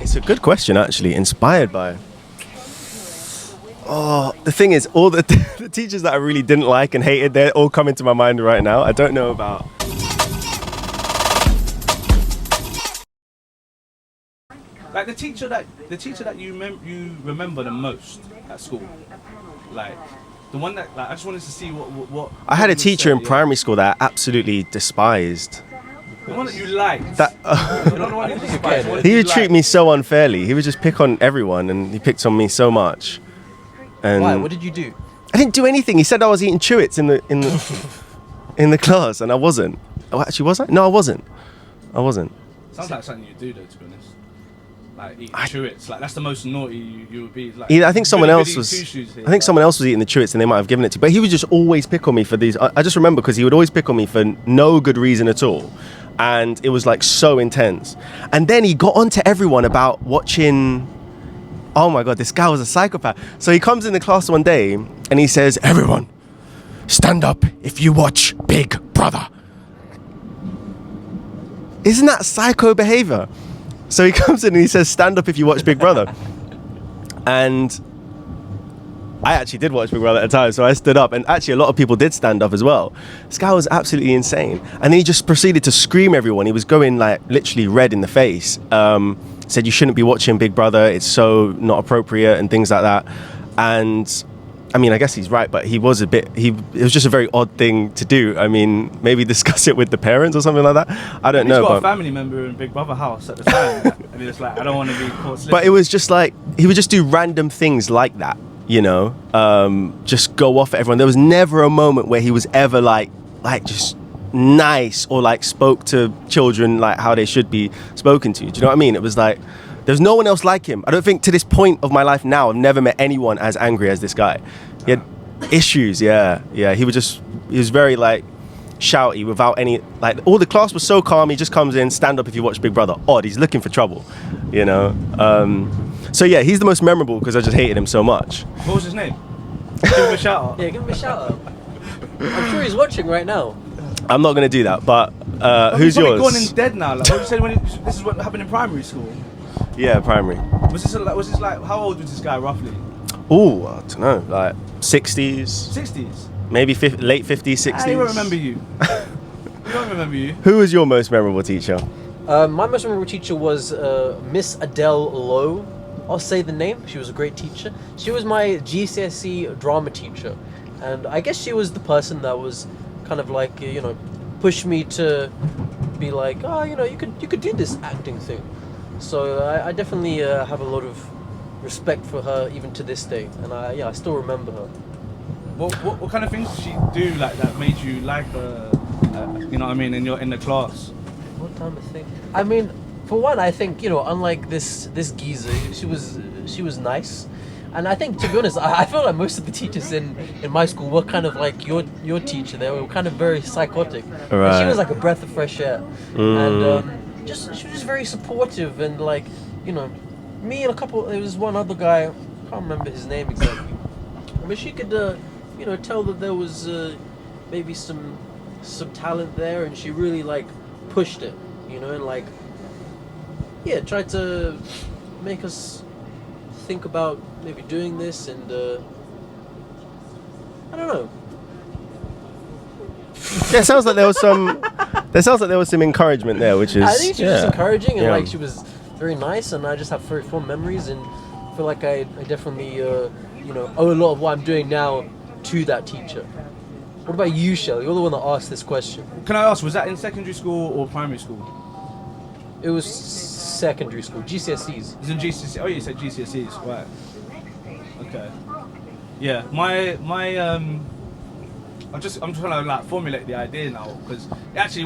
It's a good question, actually. Inspired by. Oh, the thing is, all the teachers that I really didn't like and hated, they're all coming to my mind right now. I don't know about. Like the teacher that you remember the most at school, like the one that like I just wanted to see what. I had a teacher in primary school that I absolutely despised. The one that you liked. That Not the one you despised. he would treat me so unfairly. He would just pick on everyone, and he picked on me so much. And why? What did you do? I didn't do anything. He said I was eating chewits in the class, and I wasn't. Oh, actually, was I? No, I wasn't. Sounds like something you do, though, to be honest. Like eating chewits, like that's the most naughty you would be. Like, I think someone else was. I think someone else was eating the chewits, and they might have given it to. But he would just always pick on me for these. I just remember because he would always pick on me for no good reason at all, and it was like so intense. And then he got on to everyone about watching. Oh my God, this guy was a psychopath. So he comes in the class one day and he says, "Everyone, stand up if you watch Big Brother." Isn't that psycho behavior? So he comes in and he says, "Stand up if you watch Big Brother." And I actually did watch Big Brother at the time, so I stood up, and actually a lot of people did stand up as well. This guy was absolutely insane. And then he just proceeded to scream everyone. He was going like literally red in the face. Said you shouldn't be watching Big Brother, it's so not appropriate and things like that. And I mean, I guess he's right, but it was just a very odd thing to do. I mean, maybe discuss it with the parents or something like that. I don't know. He's got a family member in Big Brother house at the time, and he was like, I don't want to be caught slipping. But it was just like, he would just do random things like that, you know, just go off at everyone. There was never a moment where he was ever like just nice or like spoke to children like how they should be spoken to. Do you know what I mean? It was like, there's no one else like him. I don't think to this point of my life now, I've never met anyone as angry as this guy. He had issues, yeah. He was very like shouty without any, like all the class was so calm. He just comes in, stand up if you watch Big Brother. Odd, he's looking for trouble, you know? So yeah, he's the most memorable because I just hated him so much. What was his name? Give him a shout out. Yeah, give him a shout out. I'm sure he's watching right now. I'm not going to do that, but who's he's yours? He's gone and dead now. Like, what you said this is what happened in primary school? Yeah, primary. Was this like, how old was this guy roughly? Oh, I don't know, like 60s. 60s? Maybe late 50s, 60s. I don't remember you. I don't remember you. Who was your most memorable teacher? My most memorable teacher was Miss Adele Lowe. I'll say the name. She was a great teacher. She was my GCSE drama teacher. And I guess she was the person that was kind of like, you know, pushed me to be like, oh, you know, you could do this acting thing. So I definitely have a lot of respect for her even to this day, and I still remember her. What kind of things did she do like that made you like her? You know what I mean? In the class. What kind of thing? I mean, for one, I think, you know, unlike this geezer, she was nice. And I think, to be honest, I feel like most of the teachers in my school were kind of like your teacher. They were kind of very psychotic. Right. And she was like a breath of fresh air. And she was just very supportive, and like, you know, me and there was one other guy, I can't remember his name exactly, but she could, you know, tell that there was maybe some talent there, and she really like pushed it, you know, and like, yeah, tried to make us think about maybe doing this, and I don't know. Yeah, it sounds like there was some encouragement there, which is. I think she was just encouraging, and yeah. like she was very nice, and I just have very fond memories, and I feel like I definitely you know, owe a lot of what I'm doing now to that teacher. What about you, Shell? You're the one that asked this question. Can I ask, was that in secondary school or primary school? It was secondary school, GCSEs. It was in GCSE. Oh, you said GCSEs, right? Okay. Yeah, my I'm trying to like formulate the idea now, because actually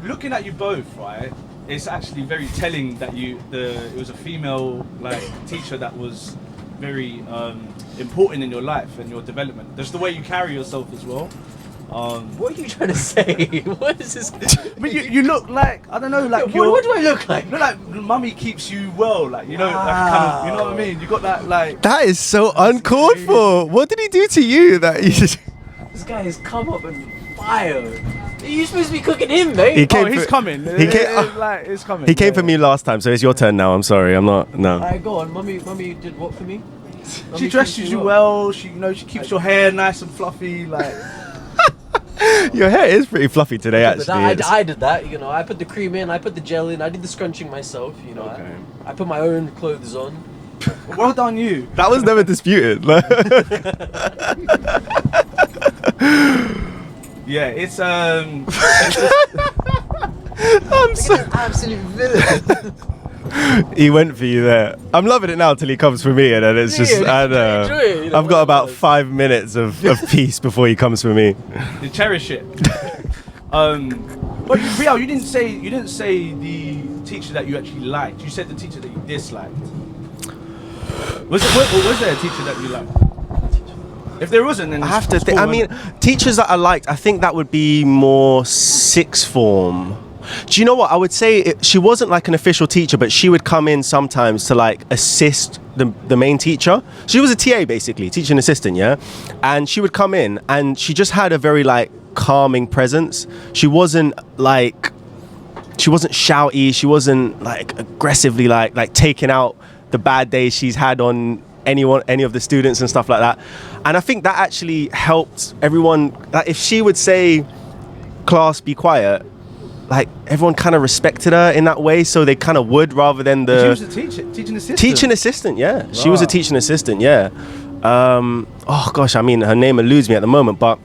looking at you both, right, it's actually very telling that it was a female like teacher that was very important in your life and your development. There's the way you carry yourself as well. What are you trying to say? What is this? But you look like, I don't know, like what do I look like? You look like mummy keeps you well, like, you know, like kind of, you know what I mean? You got that like. That is so uncalled for. What did he do to you that you just? This guy has come up and fire. You're supposed to be cooking him, mate. He came he's for- coming. He came. It's coming. He came for me last time, so it's your turn now. I'm sorry, I'm not. No. Alright, go on. Mummy did what for me? She dresses you well. She, she keeps your hair nice and fluffy. Like, Your hair is pretty fluffy today, But actually. I did that, I put the cream in, I put the gel in, I did the scrunching myself, Okay. I put my own clothes on. well done, you. That was never disputed. Yeah, it's I'm Look so. at this absolute villain. He went for you there. I'm loving it now till he comes for me, and then it's just. Yeah, I don't know. enjoy it, I've got about whatever. 5 minutes of peace before he comes for me. You cherish it. But Rial, you didn't say the teacher that you actually liked. You said the teacher that you disliked. Was there a teacher that you liked? If there wasn't, then I have to it's think. cool, I mean, innit? teachers that I liked, I think that would be more sixth form. Do you know what? I would say she wasn't like an official teacher, but she would come in sometimes to like assist the main teacher. She was a TA basically, teaching assistant, yeah? And she would come in and she just had a very like calming presence. She wasn't shouty, she wasn't like aggressively like taking out the bad days she's had on any of the students and stuff like that. And I think that actually helped everyone. Like if she would say, class be quiet, like everyone kind of respected her in that way, so they kind of would, rather than She the was a teaching assistant. teaching assistant. Yeah, she was a Right. teaching assistant. Yeah. Oh gosh, I mean her name eludes me at the moment, but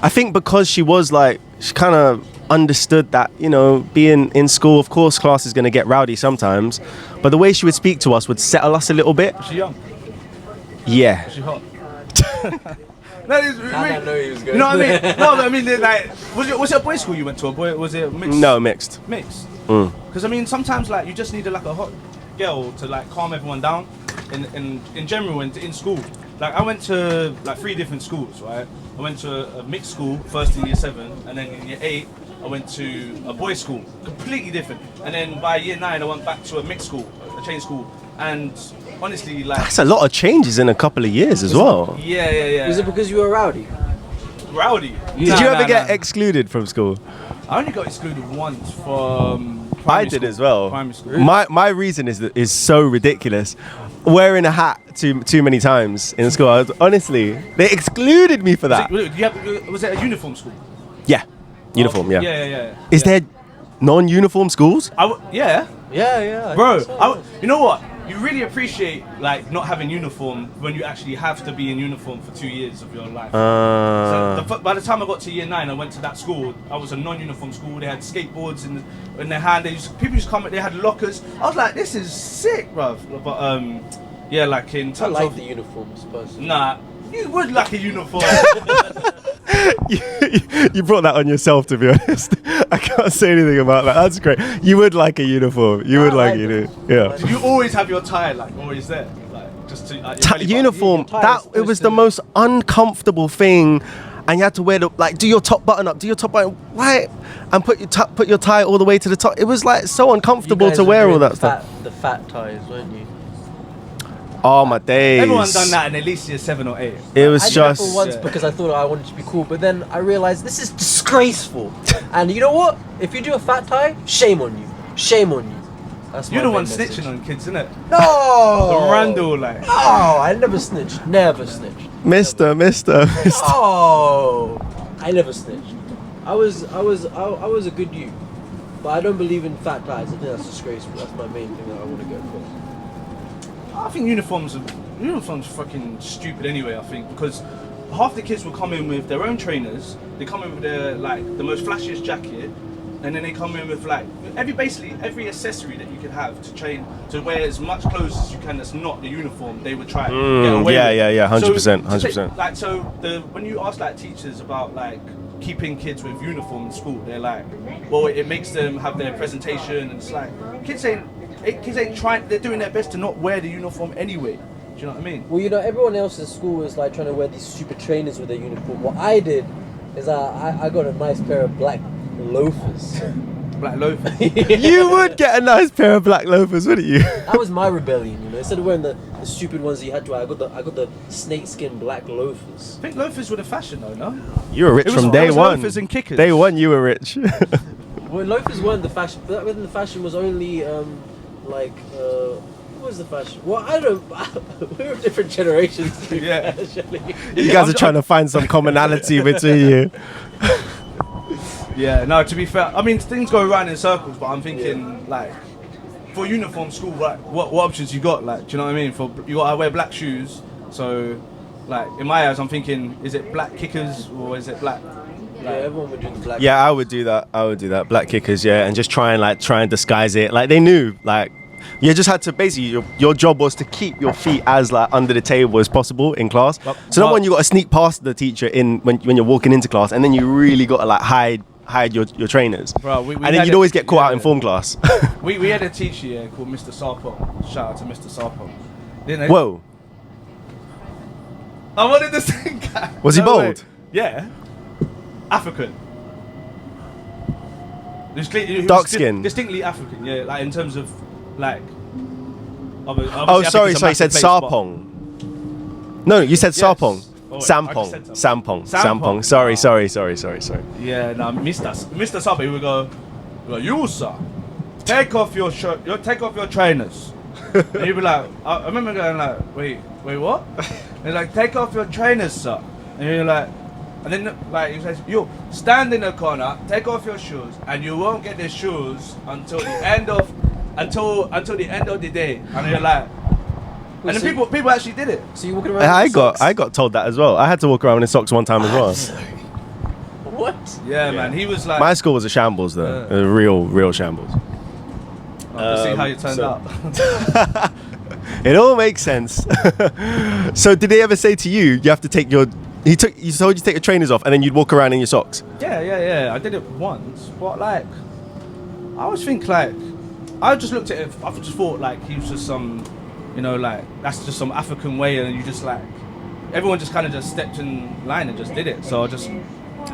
I think because she was like, she kind of understood that, being in school, of course class is going to get rowdy sometimes, but the way she would speak to us would settle us a little bit. Was she young? Yeah. Was she hot? No, it's I didn't know he was going. You know what I mean? No, but I mean, like, was it a boys' school you went to? Was it mixed? No, mixed. Mixed. Mm. Because I mean, sometimes like you just need like a hot girl to like calm everyone down. In general, in school, like I went to like 3 different schools, right? I went to a mixed school first in year 7, and then in year 8 I went to a boys' school, completely different. And then by year 9 I went back to a mixed school, a chain school, and honestly, like, That's a lot of changes in a couple of years as well. yeah. Was it because you were rowdy? Rowdy? Did you ever get excluded from school? I only got excluded once from I primary did school. as well. Primary school. My reason is so ridiculous. Wearing a hat too many times in school. Honestly, they excluded me for that. Was it a uniform school? Yeah, uniform. Yeah. Yeah. Is there non-uniform schools? Yeah. Yeah. Bro, you know what? You really appreciate like not having uniform when you actually have to be in uniform for 2 years of your life. By the time I got to year 9, I went to that school. I was a non-uniform school. They had skateboards in their hand. People used to come. They had lockers. I was like, this is sick, bruv. But yeah, like in I terms like of the uniforms personally. nah, you would like a uniform. You brought that on yourself, to be honest. I can't say anything about that. That's great. You would like a uniform. You would like it. Yeah. Do you always have your tie like always there, like just to your belly button? Uniform. tie That is it was supposed the to- most uncomfortable thing, and you had to wear do your top button up, do your top button right, and put your tie all the way to the top. It was like so You uncomfortable guys to were wear doing all that the stuff. The fat ties, weren't you? Oh my days. Everyone's done that in at least year 7 or 8. It was I did just. that for once because I thought I wanted to be cool, but then I realized this is disgraceful. And you know what? If you do a fat tie, shame on you. Shame on you. That's You're my the one main message. snitching on kids, innit? No! The Randall, like. No, I never snitched. Never snitched. Mister. Oh, I never snitched. I was a good youth, but I don't believe in fat ties. I think that's disgraceful. That's my main thing that I want to go for. I think uniforms fucking stupid anyway, I think, because half the kids will come in with their own trainers, they come in with their like the most flashiest jacket, and then they come in with like every accessory that you could have to train to wear as much clothes as you can that's not the uniform. They would try and get away with. yeah, 100%, So, 100%. Like so, when you ask like teachers about like keeping kids with uniform in school, they're like, well, it makes them have their presentation, and it's like kids ain't trying. They're doing their best to not wear the uniform anyway. Do you know what I mean? Well, everyone else in school was like trying to wear these stupid trainers with their uniform. What I did is I got a nice pair of black loafers. Black loafers. You would get a nice pair of black loafers, wouldn't you? That was my rebellion, Instead of wearing the the stupid ones that you had to wear. I got the snakeskin black loafers. I think loafers were the fashion though, no? You were rich It was- from it day was one. loafers and kickers. Day one, you were rich. Well, loafers weren't the fashion. But when the fashion was only what was the fashion? Well, I don't. We're of different generations. Too, Yeah. actually. You guys are trying to find some commonality between you. Yeah, no, to be fair, I mean, things go around in circles, but I'm thinking, like, for uniform school, like, what options you got? Like, do you know what I mean? You got to wear black shoes, so, like, in my eyes, I'm thinking, is it black kickers or is it black? Yeah, everyone would do the black. Yeah, I would do that. Black kickers, yeah, and just try and disguise it. Like they knew, like you just had to basically your job was to keep your feet as like under the table as possible in class. So not when you got to sneak past the teacher in when you're walking into class, and then you really got to like hide your trainers. Bro, we and then had you'd always get caught out in yeah. form class. We had a teacher here called Mr. Sarpong. Shout out to Mr. Sarpong. Didn't they? Whoa, I wanted the same guy. was he No way. bold? Yeah. African. He was Dark skin. Distinctly African, yeah. Like in terms of like. Oh, sorry, you said Sarpong. No, you said Yes. Sarpong. Oh, wait, I just said Sampong. Sampong. Sorry. Yeah, no, Mr. Sarpong, he would go, you sir, take off your shirt, take off your trainers. And he'd be like, I remember going like, wait, what? And he's like, take off your trainers, sir. And you're like, and then like he says, you stand in the corner, take off your shoes, and you won't get the shoes until the end of the end of the day. And you're like, and then people actually did it. So you walking around? I got told that as well. I had to walk around in socks one time as well. What? Yeah, man. He was like, My school was a shambles though, a real shambles. let's see how you turned out. It all makes sense. So did they ever say to you, you have to take your? He told you to take your trainers off, and then you'd walk around in your socks. Yeah. I did it once, but like, I always think like, I just looked at it. I just thought like he was just some, like that's just some African way, and you just like, everyone just kind of just stepped in line and just did it. So I just.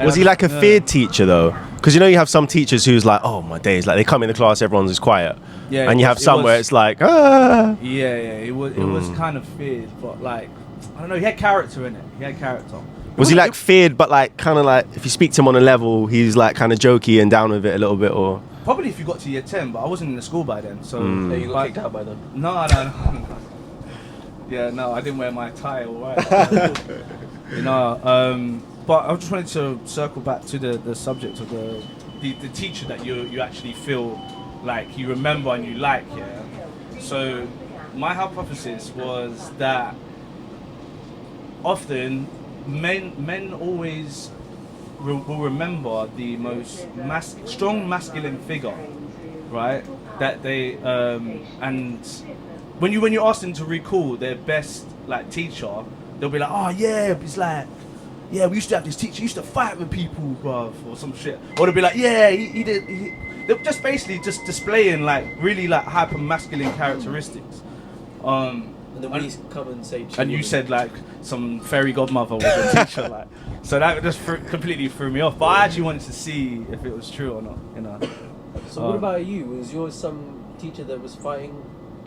Was he like a feared teacher though? Because you have some teachers who's like, oh my days, like they come in the class, everyone's just quiet. Yeah. And you have some where it's like, ah. Yeah. It was kind of feared, but like, I don't know. He had character in it. Was he like feared, but like kind of like if you speak to him on a level, he's like kind of jokey and down with it a little bit, or? Probably if you got to year 10, but I wasn't in the school by then, so. Yeah, you got kicked out by then. No. Yeah, no, I didn't wear my tie. All right. But I just wanted to circle back to the subject of the teacher that you actually feel like you remember and you like. Yeah. So my hypothesis was that often men always will remember the most strong masculine figure, right? That they and when you ask them to recall their best like teacher, they'll be like, oh yeah, it's like, yeah, we used to have this teacher, he used to fight with people, bruv, or some shit. Or they'll be like, yeah, he did. They're just basically just displaying like really like hyper masculine characteristics. And then we come and say. And you said like some fairy godmother was a teacher, like, so that just completely threw me off. But I actually wanted to see if it was true or not. So what about you? Was yours some teacher that was fighting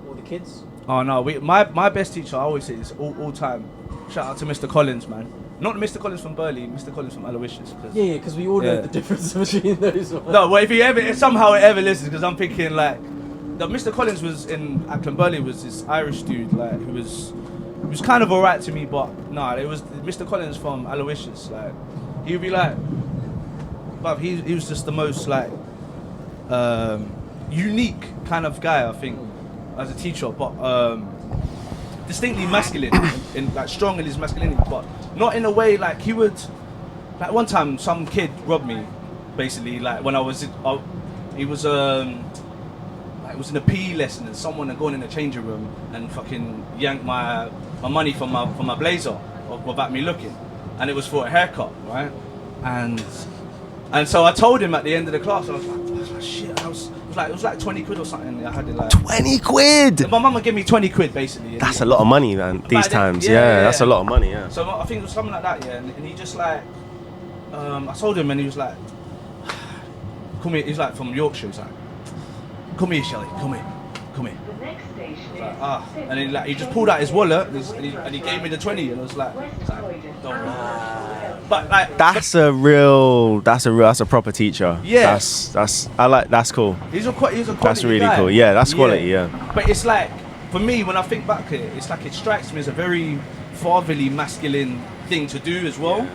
all the kids? Oh no, my best teacher, I always say, is all time. Shout out to Mr. Collins, man. Not Mr. Collins from Burley, Mr. Collins from Aloysius. Yeah, because we all know the difference between those ones. No, well, if somehow it ever listens, because I'm thinking like, Mr. Collins was in Ackland Burley, was this Irish dude, like, who was kind of alright to me, but no, it was Mr. Collins from Aloysius. Like, he would be like, but he was just the most like unique kind of guy, I think, as a teacher, but distinctly masculine, in like strong in his masculinity, but not in a way like he would. Like one time, some kid robbed me, basically. Like when I was, he was like it was in a PE lesson, and someone had gone in the changing room and fucking yanked my money from my blazer without me looking, and it was for a haircut, right? And so I told him at the end of the class, I was like, shit, it was like 20 quid or something. I had it like 20 quid. My mum would give me 20 quid basically. That's a lot of money, man. These times, yeah, that's a lot of money, yeah. So I think it was something like that, yeah. And he just like, I told him, and he was like, call me. He's like from Yorkshire. He's like, come here, Shelley, come here. Like, and then like he just pulled out his wallet and he gave me the 20, and I was like don't. But like That's a proper teacher. Yeah. That's cool. He's a quality That's really guy. cool. Yeah, that's quality. Yeah. But it's like, for me, when I think back here, it's like it strikes me as a very fatherly, masculine thing to do as well.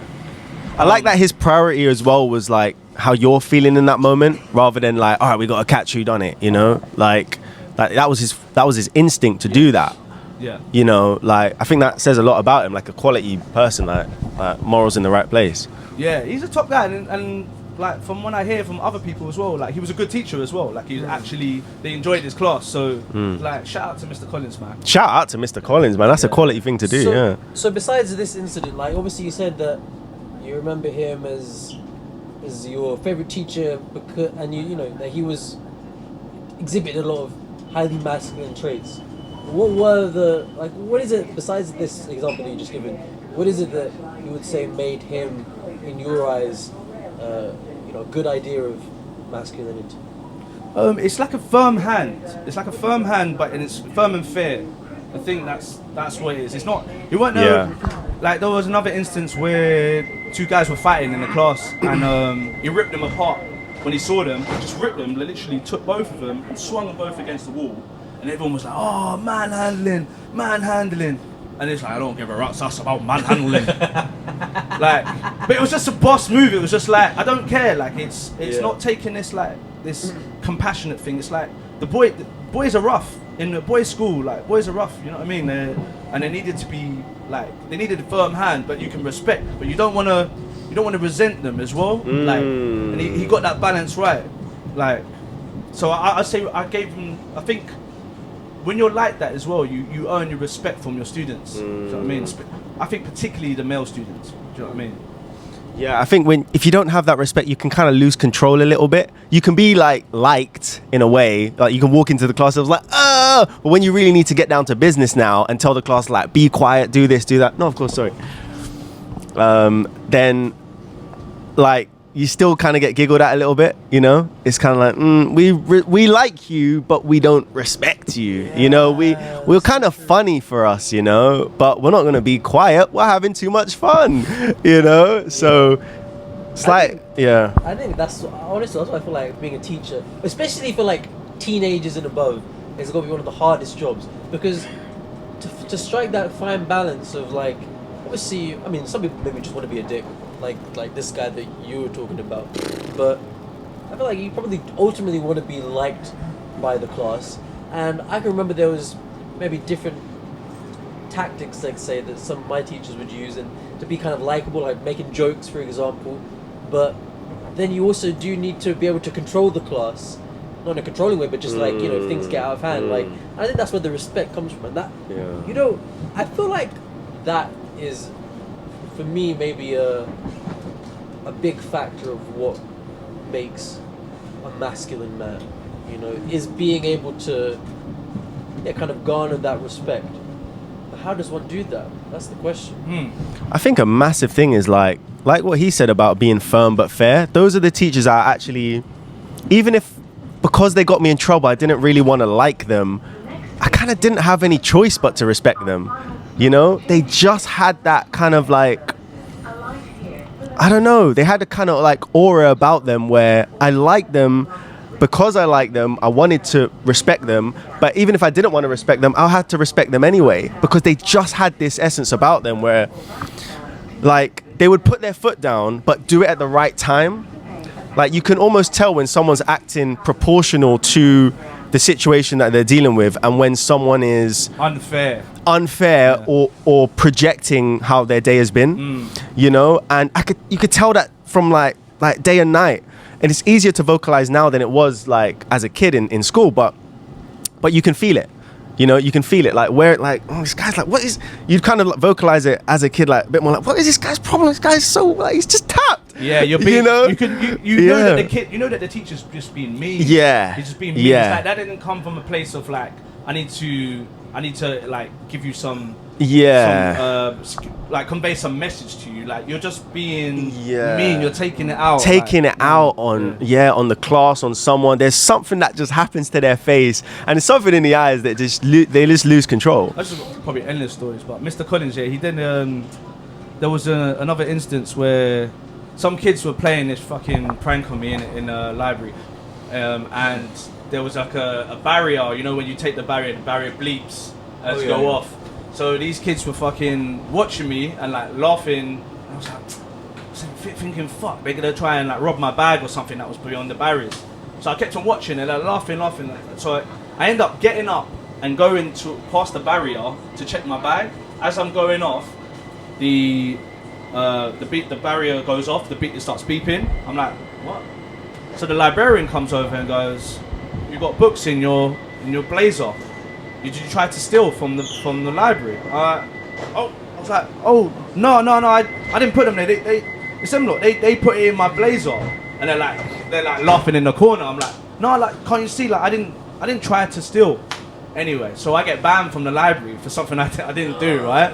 I like that his priority as well was like how you're feeling in that moment, rather than like, all right, we got to catch who done it. You know, like that was his instinct to do that. Yeah. You know, like I think that says a lot about him, like a quality person, like morals in the right place. Yeah, he's a top guy, and like from when I hear from other people as well, like he was a good teacher as well. Like he was actually, they enjoyed his class. So like shout out to Mr. Collins, man. Shout out to Mr. Collins, man. That's a quality thing to do. So, so besides this incident, like obviously you said that you remember him as your favorite teacher because, and you know that he was exhibited a lot of highly masculine traits. What were what is it besides this example that you just given? What is it that you would say made him, in your eyes, a good idea of masculinity? It's like a firm hand. It's like a firm hand, but it's firm and fair. I think that's what it is. It's not. You weren't like there was another instance where two guys were fighting in the class, and he ripped them apart. When he saw them, he just ripped them. Literally took both of them and swung them both against the wall. And everyone was like, "Oh, manhandling." And it's like, I don't give a rat's ass about manhandling. Like, but it was just a boss move. It was just like, I don't care. Like, it's not taking this compassionate thing. It's like the boys are rough in the boys' school. Like, boys are rough. You know what I mean? And they needed to be like, they needed a firm hand, but you can respect. But you don't want to resent them as well. Like, and he got that balance right. Like, so I say I gave him. I think. When you're like that as well, you earn your respect from your students. Do you know what I mean? I think particularly the male students. Do you know what I mean? Yeah, I think if you don't have that respect, you can kind of lose control a little bit. You can be like liked in a way, like you can walk into the class and it's like, but when you really need to get down to business now and tell the class like, be quiet, do this, do that. No, of course, sorry. Then like you still kind of get giggled at a little bit, you know? It's kind of like, we like you, but we don't respect you, you know? We're kind of funny for us, you know? But we're not going to be quiet. We're having too much fun, you know? So it's I think that's, honestly, that's why I feel like being a teacher, especially for like teenagers and above, is going to be one of the hardest jobs. Because to strike that fine balance of like, obviously, I mean, some people maybe just want to be a dick. Like this guy that you were talking about, but I feel like you probably ultimately want to be liked by the class. And I can remember there was maybe different tactics, like say that some of my teachers would use, and to be kind of likable, like making jokes, for example. But then you also do need to be able to control the class, not in a controlling way, but just like, you know, if things get out of hand. Like, I think that's where the respect comes from. And that, you know, I feel like that is, for me, maybe a big factor of what makes a masculine man, you know, is being able to kind of garner that respect. But how does one do that? That's the question. I think a massive thing is like what he said about being firm but fair. Those are the teachers I actually, even if because they got me in trouble, I didn't really want to like them, I kind of didn't have any choice but to respect them. You know, they just had that kind of like, I don't know, they had a kind of like aura about them where I liked them. Because I liked them, I wanted to respect them. But even if I didn't want to respect them, I had to respect them anyway. Because they just had this essence about them where like they would put their foot down, but do it at the right time. Like you can almost tell when someone's acting proportional to the situation that they're dealing with, and when someone is unfair or projecting how their day has been, you know. And you could tell that from like day and night. And it's easier to vocalize now than it was like as a kid in school, but you can feel it. You know, you can feel it, like where, like, oh, this guy's like, what is? You'd kind of like vocalize it as a kid, like a bit more, like, what is this guy's problem? This guy's so, like, he's just tapped. Yeah, you're being, you know, you know that the kid, you know that the teacher's just being mean. Yeah, he's just being mean. It's like that didn't come from a place of like I need to like give you some Yeah. like convey some message to you. Like you're just being Yeah. mean. You're taking it out. Taking like, it out on on the class, on someone. There's something that just happens to their face, and it's something in the eyes that just they just lose control. I just got probably endless stories, but Mr. Collins, yeah, he did. There was another instance where some kids were playing this fucking prank on me in a library, and there was like a barrier. You know, when you take the barrier bleeps as you go off. So these kids were fucking watching me and like laughing. And I was like thinking, fuck, they're gonna try and like rob my bag or something that was beyond the barriers. So I kept on watching and like laughing. So I end up getting up and going to past the barrier to check my bag. As I'm going off, the barrier goes off. It starts beeping. I'm like, what? So the librarian comes over and goes, "You got books in your blazer. Did you try to steal from the library?" I was like, "Oh no! I didn't put them there. They put it in my blazer." And they're like laughing in the corner. I'm like, "No, like can't you see? Like I didn't try to steal." Anyway, so I get banned from the library for something I didn't do. Right?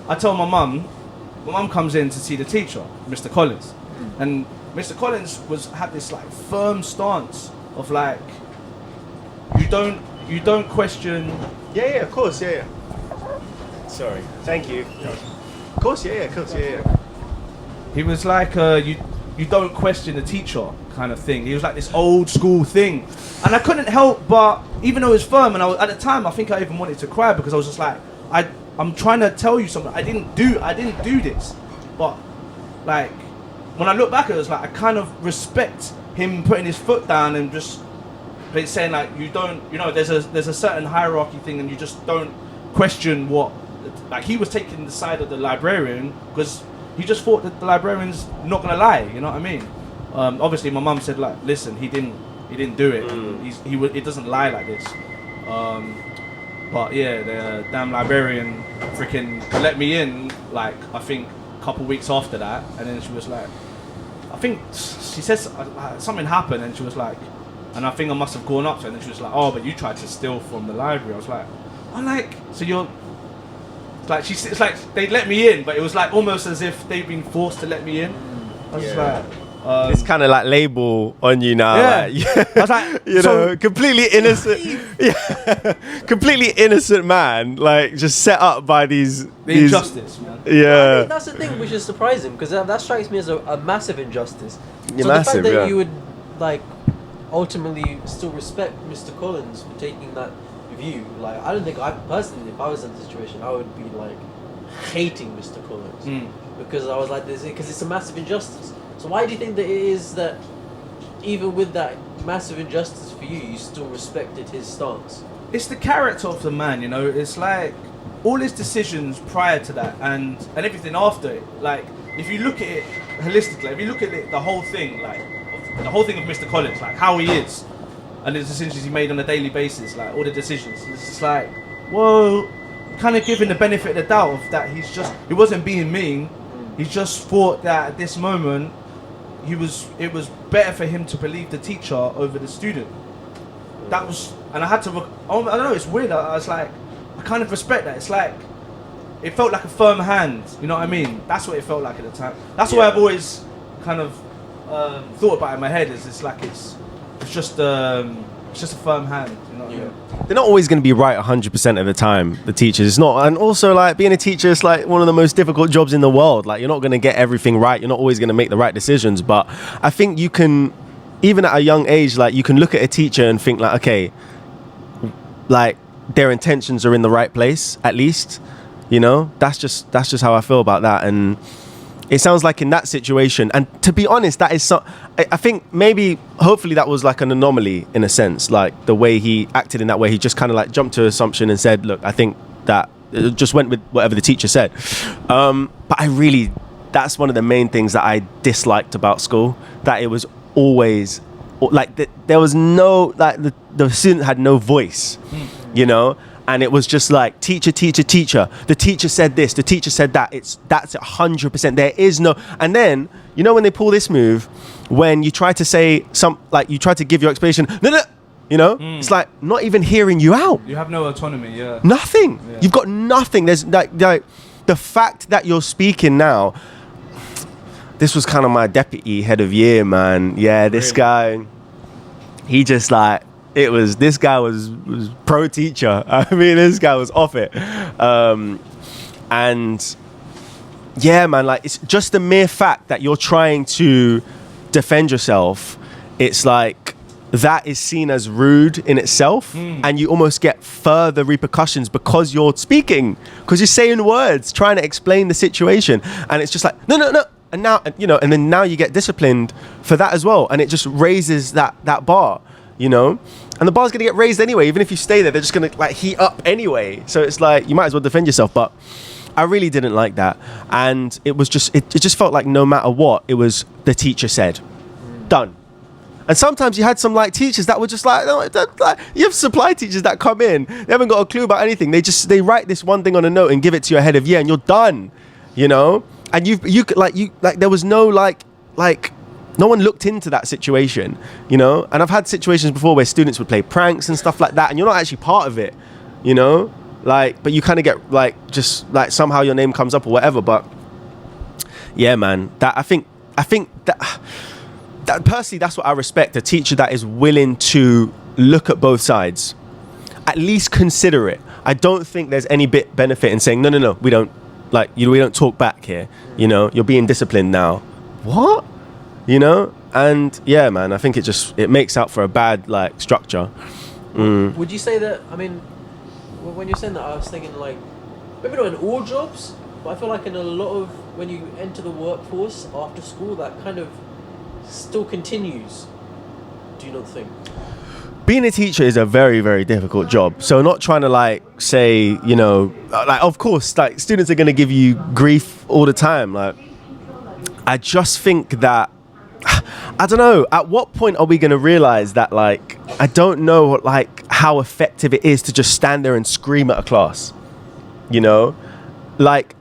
I told my mum. My mum comes in to see the teacher, Mr. Collins, and Mr. Collins had this like firm stance of like, you don't question. Yeah, of course, yeah. Sorry, thank you. Of course, yeah, of course, yeah. He was like, you don't question the teacher kind of thing. He was like this old school thing, and I couldn't help but, even though it was firm, and at the time I think I even wanted to cry because I was just like, I'm trying to tell you something. I didn't do this, but like when I look back, it was like I kind of respect him putting his foot down and just saying like there's a certain hierarchy thing and you just don't question what, like he was taking the side of the librarian because he just thought that the librarian's not gonna lie. You know what I mean? Obviously, my mum said like, listen, he didn't do it. He doesn't lie like this. But yeah, the damn librarian freaking let me in, like, I think a couple weeks after that, and then she was like, I think she says something happened, and she was like, and I think I must have gone up to her, and then she was like, oh, but you tried to steal from the library. I was like, so you're, like, it's like they let me in, but it was like almost as if they've been forced to let me in. I was like, this kind of like label on you now. Yeah. Like, I was like, you know, completely innocent. Yeah, completely innocent man, like just set up by these injustice, man. Yeah. I think that's the thing which is surprising because that strikes me as a massive injustice. Yeah, so massive, the fact that yeah. you would like ultimately still respect Mr. Collins for taking that view, like I don't think I personally, if I was in the situation, I would be like hating Mr. Collins because I was like this because it's a massive injustice. So why do you think that it is that even with that massive injustice for you, you still respected his stance? It's the character of the man, you know. It's like all his decisions prior to that and everything after it. Like if you look at it holistically, if you look at it, the whole thing, like the whole thing of Mr. Collins, like how he is, and the decisions he made on a daily basis, like all the decisions. It's just like, well, kind of giving the benefit of the doubt of that he wasn't being mean. He just thought that at this moment, it was better for him to believe the teacher over the student. That was, and I had to, I don't know, it's weird. I was like, I kind of respect that. It's like, it felt like a firm hand, you know what I mean? That's what it felt like at the time. That's why I've always kind of thought about it in my head, is it's like, it's just a firm hand, you know what I mean? They're not always going to be right 100% of the time, the teachers. It's not, and also like being a teacher is like one of the most difficult jobs in the world. Like you're not going to get everything right. You're not always going to make the right decisions. But I think you can, even at a young age, like you can look at a teacher and think like, okay, like their intentions are in the right place, at least, you know. That's just how I feel about that. And it sounds like in that situation, and to be honest, that is so, I think maybe hopefully that was like an anomaly in a sense, like the way he acted in that way. He just kind of like jumped to assumption and said, look, I think that it just went with whatever the teacher said. But that's one of the main things that I disliked about school, that it was always like there was no, like the student had no voice, you know. And it was just like teacher. The teacher said this. The teacher said that. That's 100%. There is no. And then you know when they pull this move, when you try to say you try to give your explanation. No. You know, it's like not even hearing you out. You have no autonomy. Yeah. Nothing. Yeah. You've got nothing. There's like the fact that you're speaking now. This was kind of my deputy head of year, man. Yeah, this Really? guy. He just like this guy was pro teacher. I mean, this guy was off it. And yeah, man, like it's just the mere fact that you're trying to defend yourself. It's like that is seen as rude in itself, and you almost get further repercussions because you're speaking, because you're saying words, trying to explain the situation, and it's just like no, and now and then now you get disciplined for that as well, and it just raises that bar, and the bar's gonna get raised anyway. Even if you stay there, they're just gonna like heat up anyway. So it's like you might as well defend yourself. But I really didn't like that, and it was just it just felt like no matter what, it was the teacher said, done. And sometimes you had some like teachers that were just like, no, you have supply teachers that come in, they haven't got a clue about anything. They write this one thing on a note and give it to your head of year, and you're done, And you there was no like no one looked into that situation, And I've had situations before where students would play pranks and stuff like that, and you're not actually part of it, but you kind of get like just like somehow your name comes up or whatever. But yeah, man, that I think that personally, that's what I respect, a teacher that is willing to look at both sides, at least consider it. I don't think there's any benefit in saying no, we don't we don't talk back here, you're being disciplined now. What? And yeah, man, I think it makes out for a bad like structure. Would you say that, I mean, when you're saying that, I was thinking like, maybe not in all jobs, but I feel like in a lot of, when you enter the workforce after school, that kind of still continues. Do you not think? Being a teacher is a very, very difficult job. So not trying to like say, of course, like students are going to give you grief all the time. Like, I just think that, I don't know, at what point are we going to realize that, like, I don't know, like, how effective it is to just stand there and scream at a class, Like,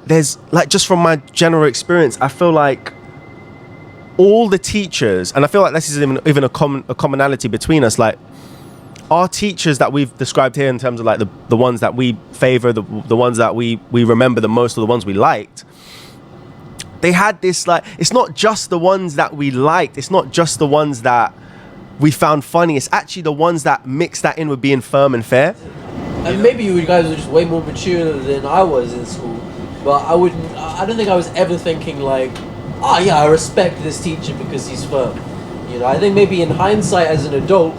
there's, like, just from my general experience, I feel like all the teachers, and I feel like this is even a commonality between us, like, our teachers that we've described here in terms of, like, the ones that we favor, the ones that we remember the most, or the ones we liked, they had this, like, it's not just the ones that we liked, it's not just the ones that we found funny, it's actually the ones that mix that in with being firm and fair. And maybe you guys were just way more mature than I was in school, but I don't think I was ever thinking like, oh yeah, I respect this teacher because he's firm. I think maybe in hindsight as an adult,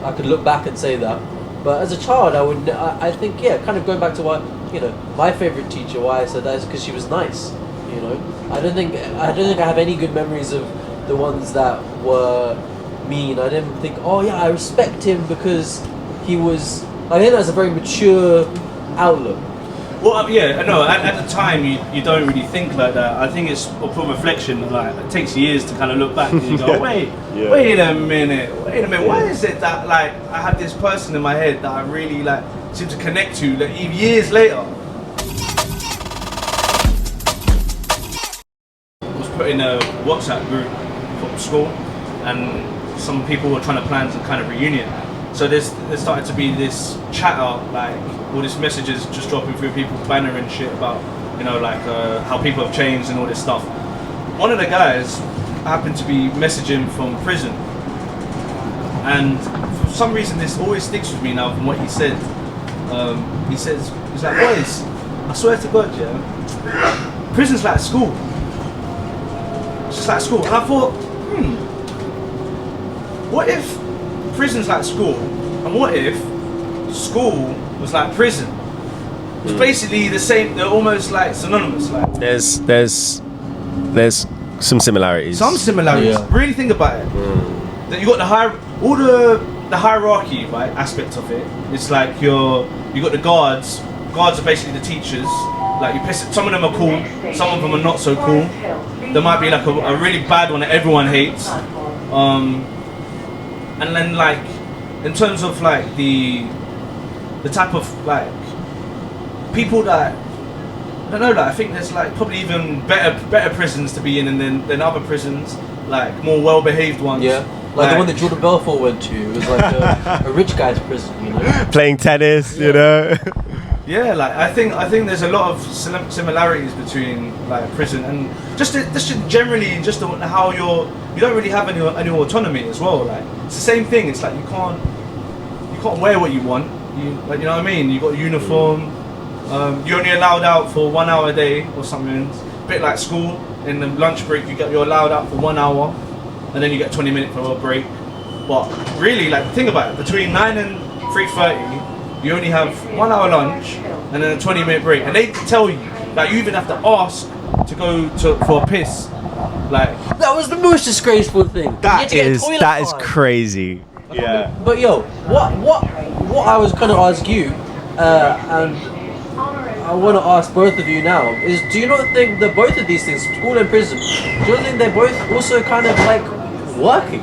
I could look back and say that. But as a child, I think, yeah, kind of going back to what, my favorite teacher, why I said that is because she was nice. I don't think I have any good memories of the ones that were mean. I didn't think, oh yeah, I respect him because he was. I think that's a very mature outlook. Well, yeah, no. At the time, you don't really think like that. I think it's upon reflection. Like, it takes years to kind of look back and you go, wait a minute. Why is it that like I had this person in my head that I really like seem to connect to like years later? I was put in a WhatsApp group from school, and some people were trying to plan some kind of reunion. So there started to be this chatter, like all these messages just dropping through people, bannering shit about, how people have changed and all this stuff. One of the guys happened to be messaging from prison, and for some reason this always sticks with me now from what he said. He's like, boys, I swear to God, yeah, prison's like school. It's just like school. And I thought, what if prison's like school, and what if school was like prison? It's basically the same. They're almost like synonymous. Like There's some similarities. Some similarities. Yeah. Really think about it. That you got the hierarchy, right, aspect of it. It's like you got the guards. Guards are basically the teachers. Like some of them are cool, some of them are not so cool. There might be like a really bad one that everyone hates. And then like in terms of like the type of like people that I don't know, like I think there's like probably even better prisons to be in than other prisons, like more well behaved ones. Yeah. Like the one that Jordan Belfort went to. It was like a rich guy's prison, you know. Playing tennis, you know. Yeah, like I think there's a lot of similarities between like prison and just generally just how you don't really have any autonomy as well. Like it's the same thing. It's like you can't wear what you want. You know what I mean? You got a uniform. You're only allowed out for 1 hour a day or something. It's a bit like school. In the lunch break, you're allowed out for 1 hour, and then you get 20 minutes for a break. But really, like think about it. Between 9 and 3:30. You only have 1 hour lunch and then a 20-minute break, and they tell you that you even have to ask to go for a piss. Like that was the most disgraceful thing. That is crazy. Yeah. But yo, what I was gonna ask you, and I want to ask both of you now is: do you not think that both of these things, school and prison, do you not think they're both also kind of like working?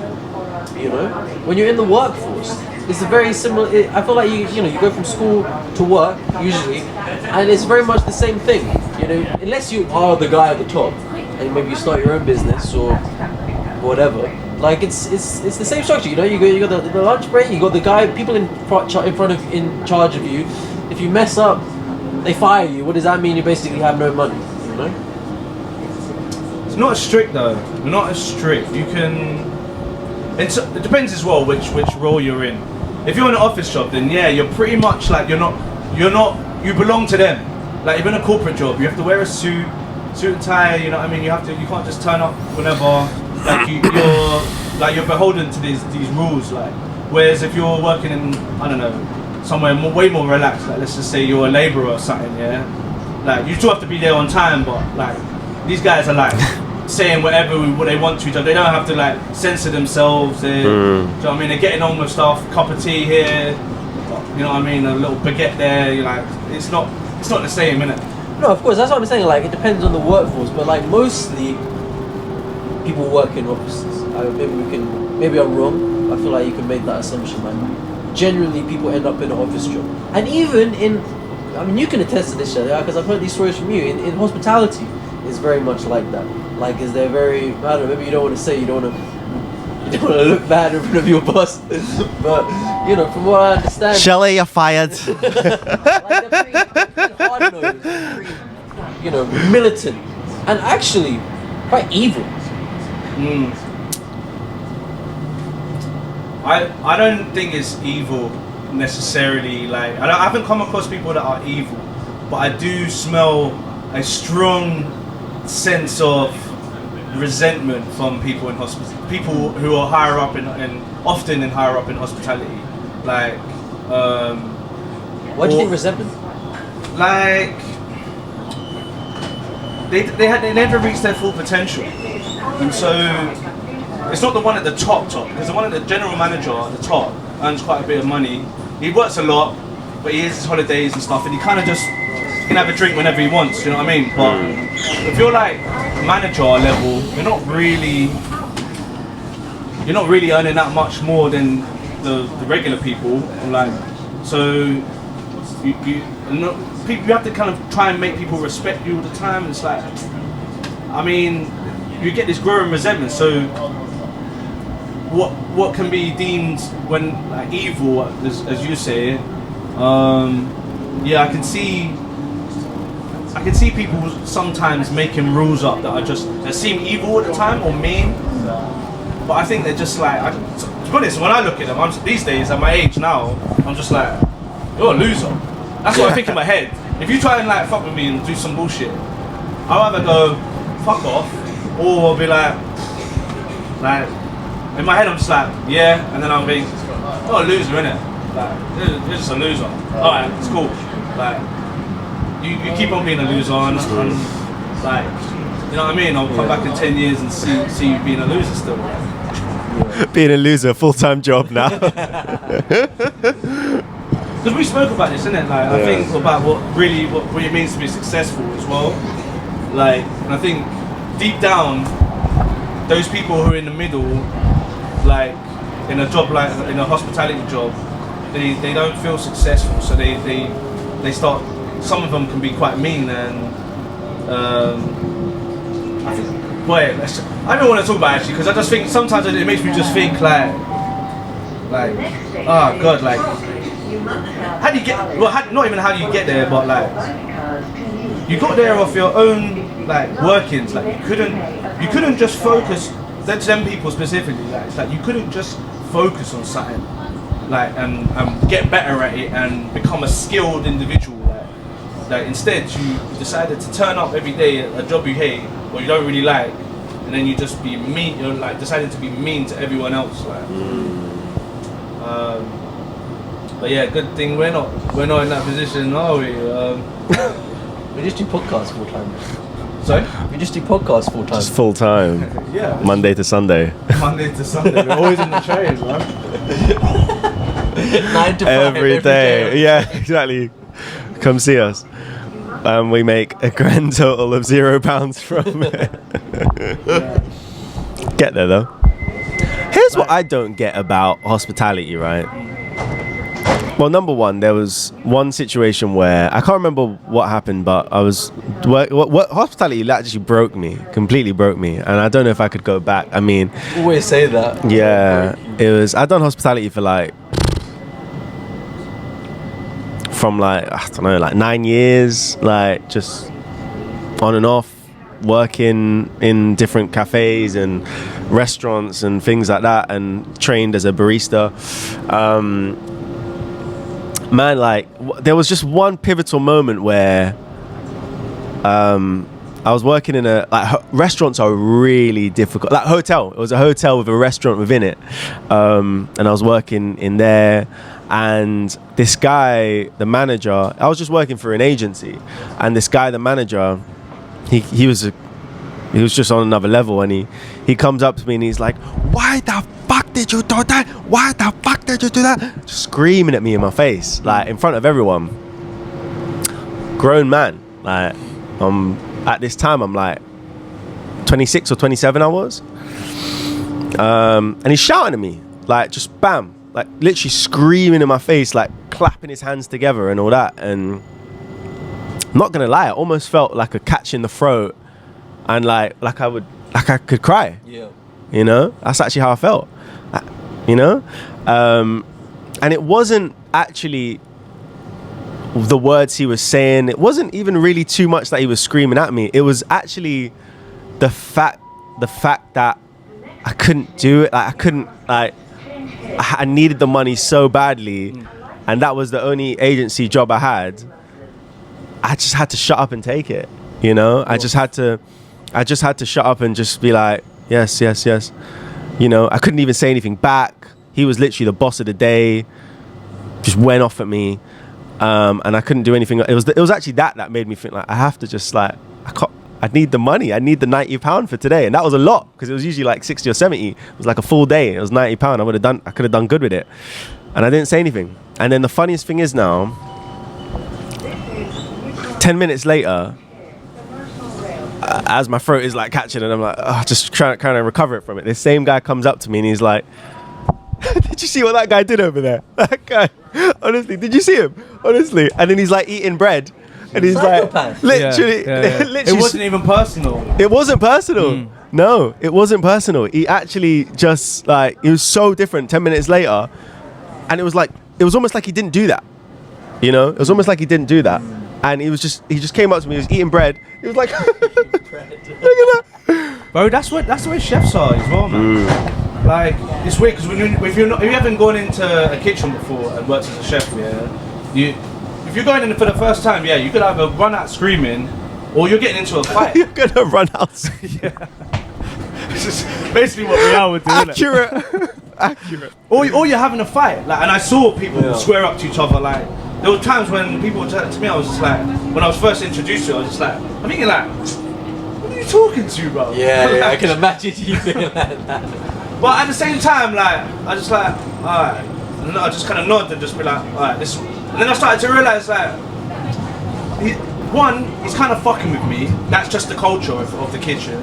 You know, when you're in the workforce. It's a very similar. I feel like you go from school to work usually, and it's very much the same thing. You know, unless you are the guy at the top, and maybe you start your own business or whatever. Like it's the same structure. You know, you got the lunch break. You got the guy, people in charge of you. If you mess up, they fire you. What does that mean? You basically have no money. You know. It's not as strict though. Not as strict. You can. It depends as well which role you're in. If you're in an office job, then yeah, you're pretty much like you belong to them. Like if you're in a corporate job, you have to wear a suit and tie. You know what I mean? You can't just turn up whenever. Like you're beholden to these rules. Like whereas if you're working in somewhere way more relaxed, like let's just say you're a labourer or something, yeah. Like you still have to be there on time, but like these guys are like. Saying what they want to each other. They don't have to like censor themselves. Do you know what I mean? They're getting on with stuff. Cup of tea here. You know what I mean? A little baguette there. You're like, it's not the same, innit? No, of course. That's what I'm saying. Like, it depends on the workforce, but like mostly people work in offices. Maybe I'm wrong. I feel like you can make that assumption. Like, generally people end up in an office job, and even you can attest to this, shit, because I've heard these stories from you. In hospitality, it's very much like that. Like, is there very, I don't know, maybe you don't want to say, you don't want to look bad in front of your boss, but, you know, from what I understand... Shelley, you're fired. Like, they're pretty hard-nosed, pretty, you know, militant, and actually quite evil. I don't think it's evil, necessarily. Like, I haven't come across people that are evil, but I do smell a strong sense of resentment from people in people who are higher up often higher up in hospitality. Like, why do you think resentment? Like, they never reached their full potential, and so it's not the one at the top because the one at the general manager at the top earns quite a bit of money. He works a lot, but he has his holidays and stuff, and he kind of just can have a drink whenever he wants. You know what I mean? But if you're like manager level, you're not really earning that much more than the regular people. Like, so you have to kind of try and make people respect you all the time. It's like, I mean, you get this growing resentment. So what can be deemed when like evil, as you say, yeah, I can see people sometimes making rules up that seem evil at the time or mean, but I think they're just like, to be honest, when I look at them, these days at my age now, I'm just like, you're a loser. That's what I think in my head. If you try and like fuck with me and do some bullshit, I'll either go fuck off, or I'll be like in my head I'm just like, yeah, and then I'll be, you're a loser, innit? Like, you're just a loser. Alright, it's cool. Like, you keep on being a loser and like, you know what I mean? I'll come back in 10 years and see you being a loser still. Being a loser, full-time job now. Because we spoke about this, innit? Like, I think about what it means to be successful as well. Like, and I think deep down, those people who are in the middle, like in a job like in a hospitality job, they don't feel successful, so they start. Some of them can be quite mean, and I think boy, I don't want to talk about it actually because I just think sometimes it makes me just think like, oh god, like, how do you get? Well, not even how do you get there, but like, you got there off your own like workings. Like you couldn't just focus. That's them people specifically. Like it's like you couldn't just focus on something, like and get better at it and become a skilled individual. Like instead, you decided to turn up every day at a job you hate or you don't really like, and then you just be mean. You're like decided to be mean to everyone else. Like, but yeah, good thing we're not in that position, are we? We just do podcasts full time. Sorry? We just do podcasts full time. Just full time. Yeah. Monday to Sunday. Monday to Sunday. We're always in the train, man. 9 to 5 Every day. Yeah, exactly. Come see us. We make a grand total of £0 from it. Get there though. Here's what I don't get about hospitality, right? Well, number one, there was one situation where I can't remember what happened, but I was what hospitality actually completely broke me, and I don't know if I could go back. I mean, always say that. Yeah, it was. I'd done hospitality for like from like I don't know, like 9 years, like just on and off, working in different cafes and restaurants and things like that, and trained as a barista. Man, like there was just one pivotal moment where I was working in a restaurants are really difficult, like hotel. It was a hotel with a restaurant within it, and I was working in there, and this guy, the manager, I was just working for an agency, and this guy, the manager, he was just on another level, and he comes up to me and he's like, "Why the fuck did you do that? Why the fuck did you do that?" Just screaming at me in my face, like in front of everyone. Grown man, like at this time I'm like 26 or 27 I was, and he's shouting at me, like just bam, like literally screaming in my face, like clapping his hands together and all that. And I'm not gonna lie, I almost felt like a catch in the throat, and like I could cry. Yeah. You know, that's actually how I felt. You know, and it wasn't actually the words he was saying. It wasn't even really too much that he was screaming at me. It was actually the fact that I couldn't do it. Like I couldn't. Like I needed the money so badly, and that was the only agency job I had. I just had to shut up and take it. You know, I just had to shut up and just be like, yes. You know, I couldn't even say anything back. He was literally the boss of the day. Just went off at me, and I couldn't do anything. It was actually that made me think like I have to just like I need the money. I need the £90 for today, and that was a lot because it was usually like 60 or 70. It was like a full day. It was £90. I could have done good with it, and I didn't say anything. And then the funniest thing is now, 10 minutes later, as my throat is like catching and I'm like, just trying to recover it from it, this same guy comes up to me and he's like, "Did you see what that guy did over there? That guy, honestly, did you see him? Honestly." And then he's like eating bread and he's like, literally, literally, it wasn't even personal. It wasn't personal. No, it wasn't personal. He actually just like, it was so different 10 minutes later, and it was almost like he didn't do that. You know, it was almost like he didn't do that. And he just came up to me, he was eating bread. He was like, "Look at that." Bro, that's the way chefs are as well, man. Like, it's weird, because if you haven't gone into a kitchen before and worked as a chef, if you're going in for the first time, you could either run out screaming, or you're getting into a fight. You're gonna run out. Yeah. It's just basically what we are with doing. Accurate. Or you're having a fight. Like, and I saw people square up to each other. Like, there were times when people would turn to me, I was just like, when I was first introduced to it, I was just like, I'm thinking like, what are you talking to, bro? Yeah, I can imagine you feeling like that. But at the same time, like, I just like, alright. And I just kind of nod and just be like, alright, this. And then I started to realise, like, he's kind of fucking with me. That's just the culture of the kitchen.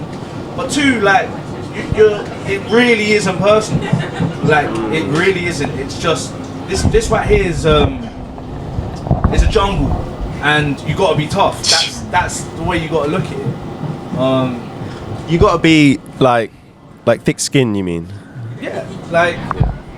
But two, like, it really isn't personal. Like, it really isn't. It's just, this right here is a jungle, and you got to be tough. That's the way you got to look at it. You gotta be like thick skin. You mean? Yeah, like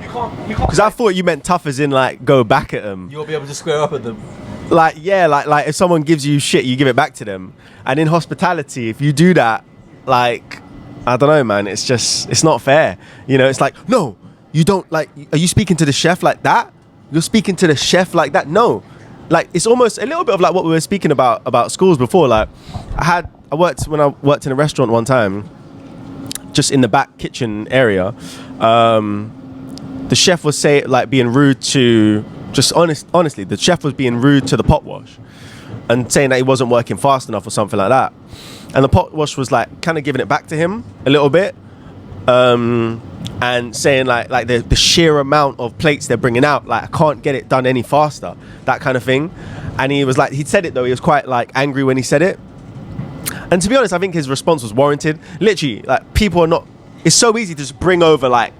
you can't. Because I thought you meant tough as in like go back at them. You'll be able to square up at them. Like yeah, like if someone gives you shit, you give it back to them. And in hospitality, if you do that, like I don't know, man, it's not fair. You know, it's like no, you don't like. Are you speaking to the chef like that? You're speaking to the chef like that? No, like it's almost a little bit of like what we were speaking about schools before. Like when I worked in a restaurant one time, just in the back kitchen area. The chef was being rude to honestly, the chef was being rude to the pot wash and saying that he wasn't working fast enough or something like that. And the pot wash was like kind of giving it back to him a little bit, and saying like the sheer amount of plates they're bringing out, like I can't get it done any faster, that kind of thing. And he was like, he'd said it though, he was quite like angry when he said it. And to be honest, I think his response was warranted. Literally, like people are not. It's so easy to just bring over like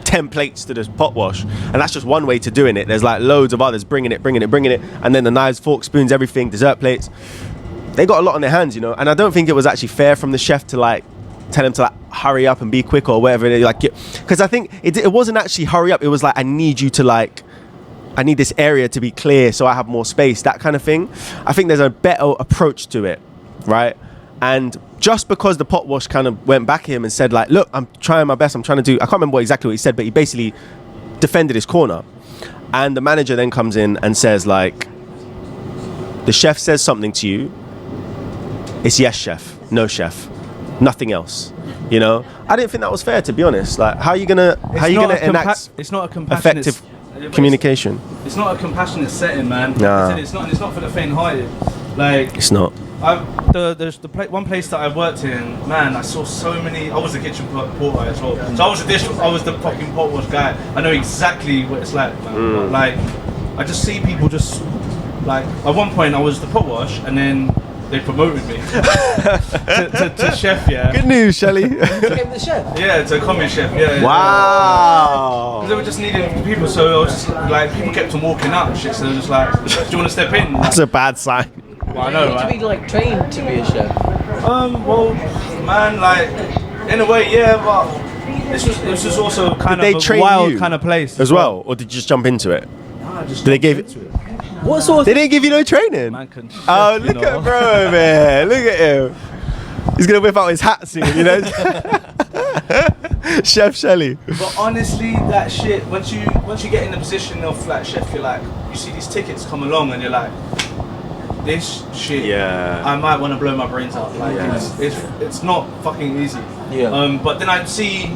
10 plates to this pot wash, and that's just one way to doing it. There's like loads of others bringing it, and then the knives, forks, spoons, everything, dessert plates. They got a lot on their hands, you know. And I don't think it was actually fair from the chef to like tell him to like hurry up and be quick or whatever. Like, because I think it wasn't actually hurry up. It was like I need this area to be clear so I have more space, that kind of thing. I think there's a better approach to it, right? And just because the pot wash kind of went back at him and said like, look, I'm trying my best, I'm trying to do, I can't remember exactly what he said, but he basically defended his corner. And the manager then comes in and says like, the chef says something to you, it's yes chef, no chef, nothing else. You know, I didn't think that was fair, to be honest. Like, how are you gonna enact it's not a compassionate effective communication? It's not a compassionate setting, man. Nah. It's not for the faint-hearted. Like, It's not. One place that I worked in, man, I saw so many. I was a kitchen porter as well, so I was the fucking pot wash guy. I know exactly what it's like, man. But, like, I just see people just like. At one point, I was the pot wash, and then they promoted me to chef. Yeah. Good news, Shelley. You became the chef. Yeah, to commis chef. Yeah. Wow. Because they were just needing people, so I was just like, people kept on walking out and shit. So they were just like, do you want to step in? That's a bad sign. Well, I You know, need right? to be like trained to be a chef. Well, man, like in a way, yeah, but this was also kind Did they of train a wild you kind of place as well, or did you just jump into it? Nah, just Did they give into it. What sort of They didn't give you no training. Man can chef, Oh, you look know. at bro, man! Look at him. He's gonna whip out his hat soon, you know. Chef Shelley. But honestly, that shit. Once you get in the position of like chef, you're like, you see these tickets come along, and you're like, this shit. Yeah. I might want to blow my brains out. Like it's not fucking easy. Yeah. But then I'd see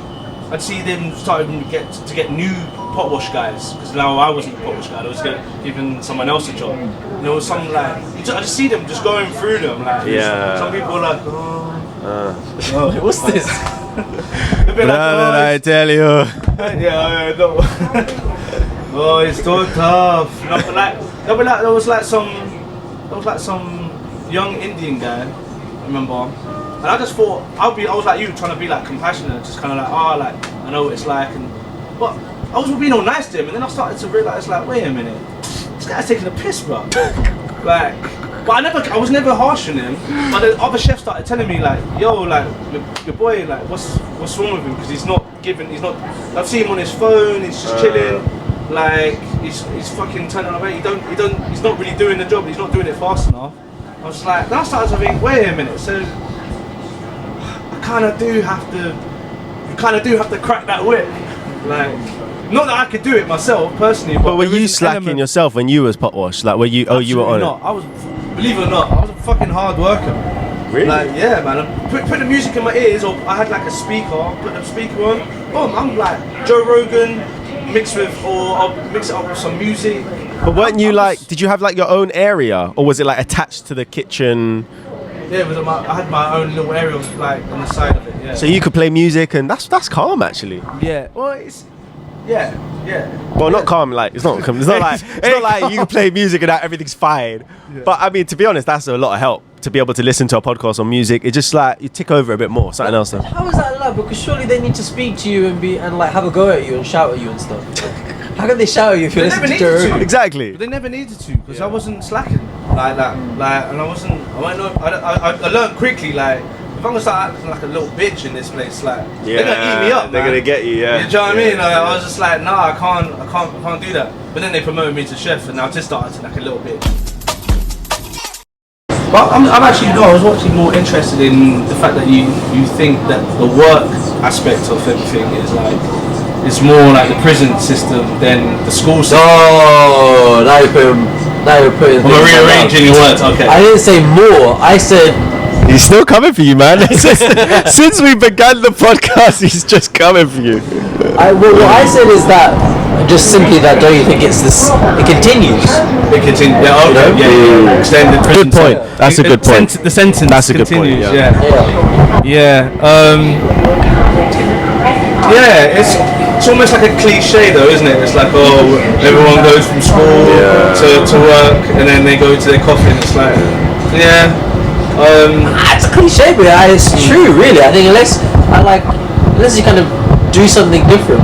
them starting to get new pot wash guys, because now I wasn't the pot wash guy. I was giving someone else a job. And there was some like I just see them just going through them. Like some people are like, oh, What's this? they'll be like, I tell you. yeah, no. Oh, it's so tough. No, but like there was like some young Indian guy, I remember, and I just thought I was like you, trying to be like compassionate, just kind of like, like I know what it's like, but I was being all nice to him, and then I started to realise like, wait a minute, this guy's taking a piss, bro. Like, but I was never harsh on him. But the other chefs started telling me like, yo, like your boy, like what's wrong with him, because he's not. I've seen him on his phone. He's just chilling. Like he's fucking turning away. He's not really doing the job. He's not doing it fast enough. I was like, then I started to think, wait a minute. So I kind of do have to crack that whip. Like, not that I could do it myself personally. But were there is you an slacking element- yourself when you was pot wash? Like, were you? Oh, you were on Absolutely not. I was, believe it or not, I was a fucking hard worker. Really? Like, yeah, man. I put the music in my ears, or I had like a speaker, put the speaker on. Boom, I'm like Joe Rogan or I'll mix it up with some music. But weren't you like? Did you have like your own area, or was it like attached to the kitchen? Yeah, I had my own little area, like on the side of it. Yeah. So you could play music, and that's calm actually. Yeah. Well, it's. Yeah. Well, not calm. Like it's not like you can play music and that everything's fine. Yeah. But I mean, to be honest, that's a lot of help to be able to listen to a podcast on music. It just like you tick over a bit more. Something else. Though. How is that allowed? Because surely they need to speak to you and like have a go at you and shout at you and stuff. How can they shout at you if you're They listening never to needed Joe? to. Exactly. But they never needed to, because I wasn't slacking like that. Like, and I learned quickly, like if I'm gonna start acting like a little bitch in this place, like they're gonna eat me up. They're man. gonna get you. Yeah. You know what I mean? Like, I was just like, nah, I can't do that. But then they promoted me to chef, and I just started acting like a little bitch. But I'm actually I was actually more interested in the fact that you think that the work aspect of everything is like it's more like the prison system than the school system. Oh, now you're putting. I'm rearranging your words. Okay. I didn't say more. I said. He's still coming for you, man. Since we began the podcast, he's just coming for you. What I said is that just simply that. Don't you think it's this? It continues. It continues. Yeah. Okay. Yeah. Extended prison. Good point. That's a good point. The sentence. That's a good point. continues. Yeah. Yeah. It's almost like a cliche though, isn't it? It's like, oh, everyone goes from school to work, and then they go to their coffin. It's like, yeah. It's a cliche, but it's true, really. I think unless you kind of do something different,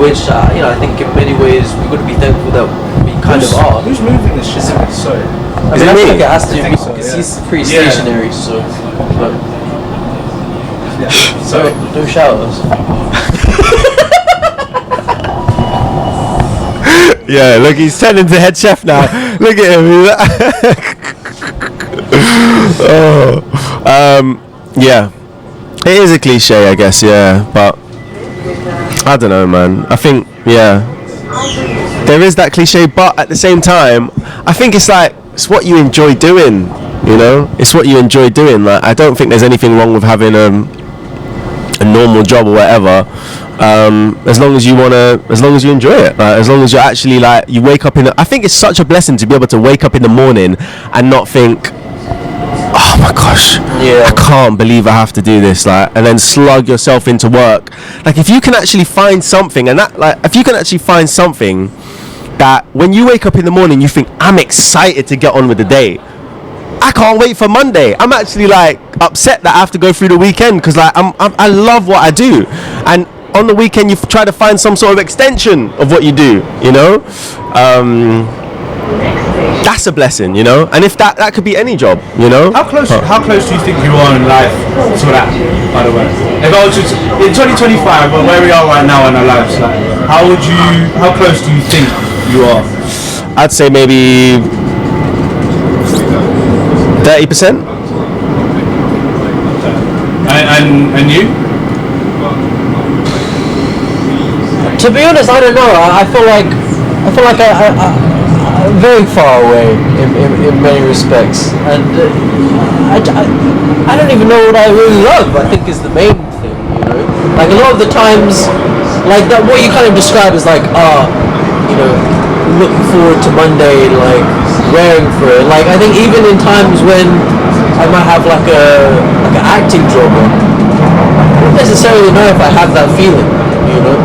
which I think in many ways we've got to be thankful that we kind of are. Who's moving this shit? Sorry. I mean, I think it has to be so, because yeah. he's pretty stationary, so. But, Sorry. Don't shout at us. Yeah, look, he's turned into head chef now. Look at him. Yeah. It is a cliche, I guess, yeah. But I don't know, man. I think, there is that cliche, but at the same time, I think it's like, it's what you enjoy doing, you know? It's what you enjoy doing. Like, I don't think there's anything wrong with having a normal job or whatever, as long as you enjoy it, like, as long as you're actually like, you wake up I think it's such a blessing to be able to wake up in the morning and not think, oh my gosh, I can't believe I have to do this, like, and then slug yourself into work. Like, if you can actually find something, that when you wake up in the morning you think, I'm excited to get on with the day, I can't wait for Monday. I'm actually like upset that I have to go through the weekend, because like I love what I do, and on the weekend you try to find some sort of extension of what you do, you know. That's a blessing, you know. And if that could be any job, you know. How close do you think you are in life to that, by the way? If I was in 2025, where we are right now in our lives, like, how close do you think you are? I'd say maybe 30%. And you? To be honest, I don't know. I feel like I'm very far away in many respects, and I don't even know what I really love. I think is the main thing, you know. Like a lot of the times, like that, what you kind of describe as like, looking forward to Monday, like raring for it. Like I think even in times when I might have like an acting job, I don't necessarily know if I have that feeling, you know.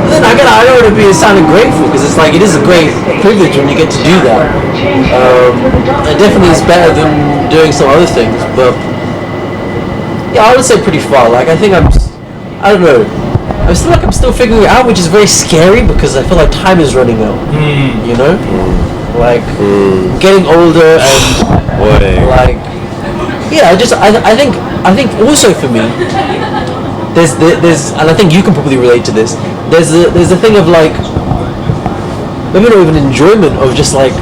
Then again, I don't want to be sounding grateful, because it's like, it is a great privilege when you get to do that. It definitely is better than doing some other things, but yeah, I would say pretty far. Like I think I don't know. I feel like I'm still figuring it out, which is very scary, because I feel like time is running out. You know, like getting older and like, yeah. I think also for me, there's and I think you can probably relate to this. There's a thing of like, maybe not even enjoyment of just like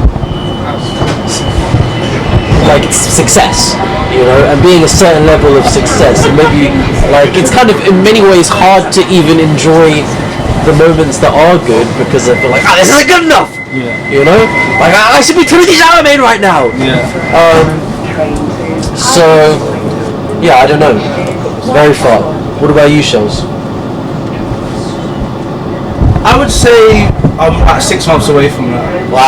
success, you know, and being a certain level of success, and maybe like it's kind of in many ways hard to even enjoy the moments that are good, because I feel like, this isn't good enough. You know, like I should be Timothy Chalamet right now. So yeah, I don't know, very far. What about you, Shells? I would say I'm about 6 months away from that. Wow.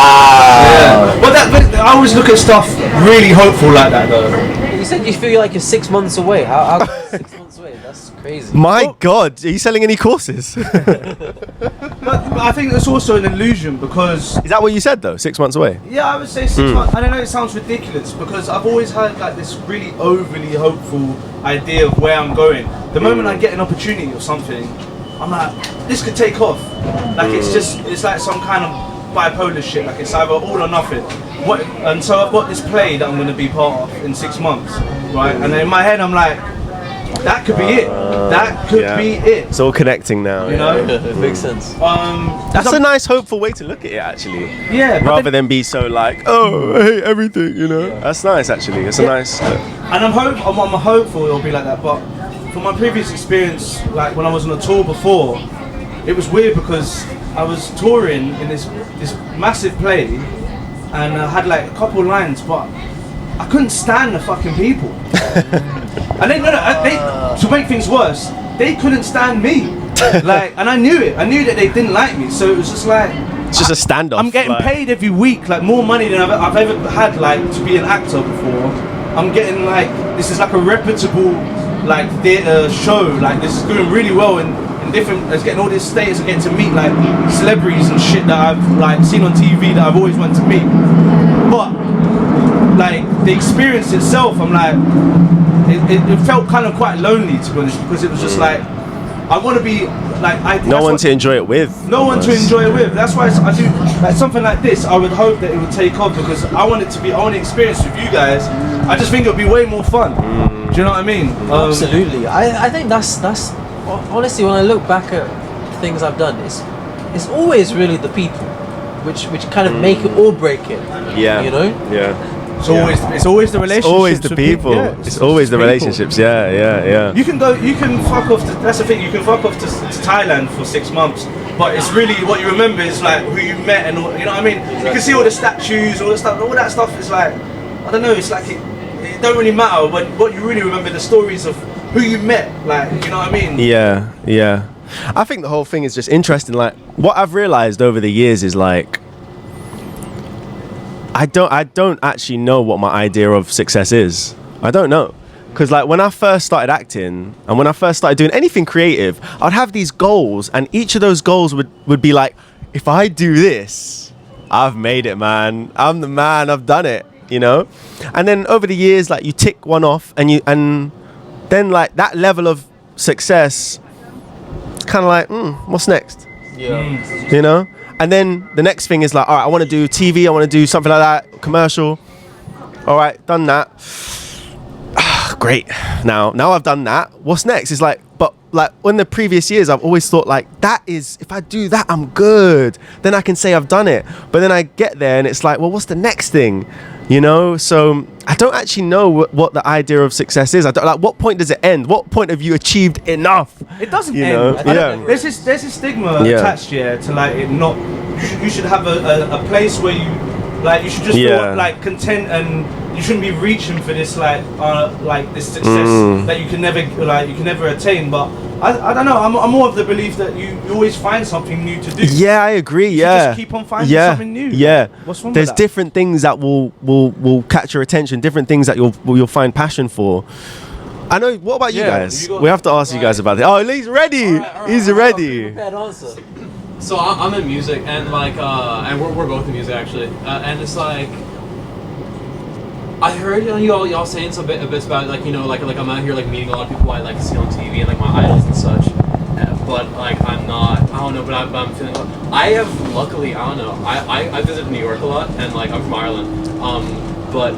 Yeah. But I always look at stuff really hopeful like that, though. You said you feel like you're 6 months away. How 6 months away? That's crazy. My God, are you selling any courses? But I think it's also an illusion, because Is that what you said though? 6 months away? yeah, I would say 6 months. And I know it sounds ridiculous, because I've always had like this really overly hopeful idea of where I'm going. The moment I get an opportunity or something, I'm like, this could take off. Like it's like some kind of bipolar shit. Like it's either all or nothing. And so I've got this play that I'm going to be part of in 6 months, right? And then in my head I'm like, that could be it. That could be it. It's all connecting now. You know, It makes sense. That's a nice, hopeful way to look at it, actually. Yeah. Rather than be so like, oh, I hate everything. You know, that's nice, actually. It's a nice. And I'm hopeful it'll be like that. But from my previous experience, like when I was on a tour before, it was weird because I was touring in this massive play, and I had like a couple lines, but I couldn't stand the fucking people. And then to make things worse, they couldn't stand me. Like, and I knew it. I knew that they didn't like me. So it was just like, it's just a standoff. I'm getting paid every week, like more money than I've ever had, like to be an actor before. I'm getting like, this is like a reputable like theatre show. Like this is doing really well in different. It's getting all this status. I'm getting to meet like celebrities and shit that I've like seen on TV that I've always wanted to meet. But like the experience itself, I'm like, it felt kind of quite lonely, to be honest, because it was just like, I want to be like, no one to enjoy it with. No one to enjoy it with. That's why I do like something like this. I would hope that it would take off because I want it to be. I want to experience with you guys. I just think it would be way more fun. Do you know what I mean? Absolutely. I think that's honestly, when I look back at things I've done, it's always really the people which kind of make it or break it. Yeah. You know? Yeah. It's always the relationships. It's always the people. It's always the relationships. Yeah. You can fuck off. That's the thing. You can fuck off to Thailand for 6 months, but it's really what you remember is like who you met and all, you know what I mean. You can see all the statues, all the stuff. All that stuff is like, I don't know. It's like it don't really matter. But what you really remember the stories of who you met. Like, you know what I mean? Yeah. I think the whole thing is just interesting. Like what I've realized over the years is like, I don't actually know what my idea of success is. I don't know. Because like when I first started acting and when I first started doing anything creative, I'd have these goals and each of those goals would be like, if I do this, I've made it, man. I'm the man, I've done it, you know? And then over the years, like you tick one off and then like that level of success, it's kind of like, what's next? Yeah. You know? And then the next thing is like, all right, I want to do TV, I want to do something like that, commercial. All right, done that. Great. Now I've done that. What's next? It's like, but like in the previous years, I've always thought like, that is, if I do that, I'm good. Then I can say I've done it. But then I get there and it's like, well, what's the next thing? You know? So I don't actually know what the idea of success is. I don't like, what point does it end? What point have you achieved enough? It doesn't end. There's this stigma attached to like it not. You should have a place where you like. You should just feel like content, and you shouldn't be reaching for this like this success that you can never attain. But I don't know. I'm more of the belief that you always find something new to do. Yeah, I agree. You just keep on finding something new. Yeah. What's wrong There's with that? different things that will catch your attention. Different things that you'll find passion for. I know. What about you guys? We have to ask you guys about it. Oh, he's ready. He's ready. Prepared answer. So I'm in music, and like, and we're both in music actually, and it's like, I heard y'all saying some bits about like, you know, like I'm out here like meeting a lot of people I like see on TV and like my idols and such, but like I don't know, but I'm feeling. I have luckily, I don't know, I visit New York a lot, and like I'm from Ireland, but